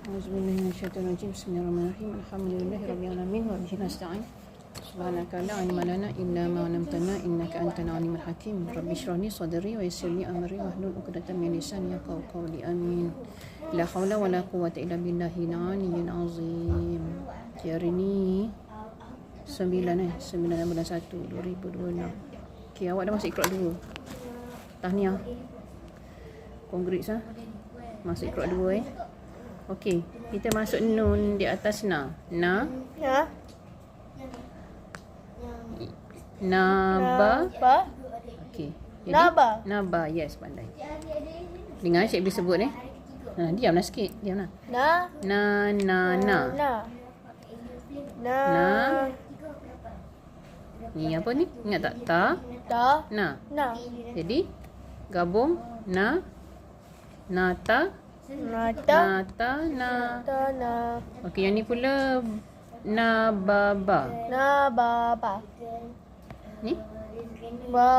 Auzubillahiminasyaitonirrajim. Bismillahirrahmanirrahim. Alhamdulillahirabbil alamin wa bihi nasta'in. Subhanaka la ilma lana illa ma 'allamtana innaka antal alimul hakim. Rabbi shrah li sadri wa yassir li amri wahlul 'uqdatam min lisani yafqahu qawli. Amin. La haula wala quwwata illa billahil aliyyil azim. Hari ni 9 bulan 1 2026. Okey, awak dah masuk Iqra 2. Tahniah. Congrats masuk Iqra 2 Okey, kita masuk nun di atas na. Na. Ya. Naba. Naba. Okey. Naba. Naba, yes, pandai. Dengar Cik boleh sebut diamlah sikit, diamlah. Na. Na. Na. Na. Ni apa ni? Ingat tak? Ta. Ta. Na. Na. Jadi gabung na. Nata. Nata. Nata. Na. Ta. Na. Okey, yang ni pula nababa. Na. Ba. Ni? Ba.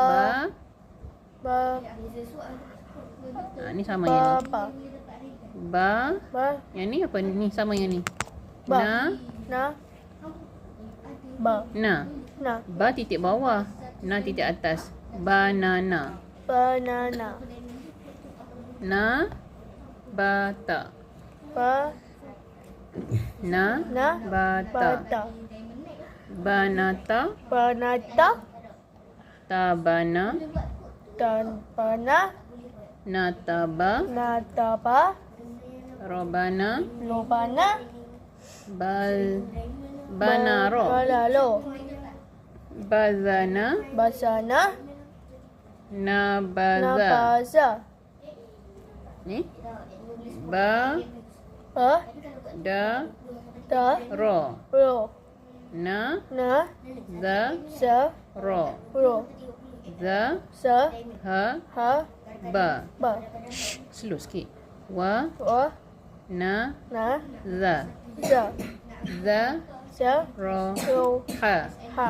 Ba. Ba. Ni sama yang ni. Ba. Ba. Ba. Yang ni apa ni? Sama yang ni. Ba. Na. Na. Ba. Na. Na. Ba titik bawah. Na titik atas. Banana. Banana. Na. Bata. Ba. Na. Na. Bata. Bata. Banata. Banata. Tabana. Tanpana. Nataba. Nataba. Robana. Lobana. Banaro. Balalo. Bazana. Basana. Nabaza. Nabaza. Ni? Ba. Ba. Da. Da. Ro. Ro. Na. Na. Za. Sa. Ro. Ro. Za. Sa. Ha. Ha. Ba. Ba. Slow sikit. Wa. Wa. Na. Na. Za. Za. Za. Sa. Ro. Ro. Ha. Ha.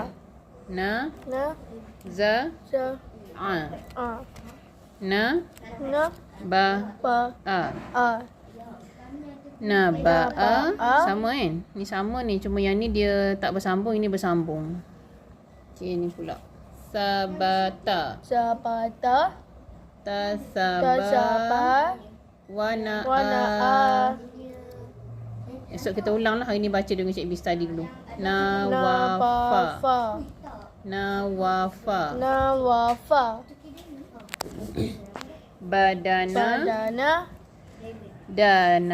Na. Na. Za. Sa. A. A. Na. Na. Ba. Ba. A. A. Na. Ba. A. A. Sama kan? Ni sama ni. Cuma yang ni dia tak bersambung. Ini bersambung. Okay, ni pula. Sabata. Sabata. Tasaba. Tasaba. Wana. Wana. A. Esok kita ulang lah. Hari ni baca dengan Cik B study dulu. Nawafa. Nawafa. Nawafa. Nawafa. Badana. Badana. Dana.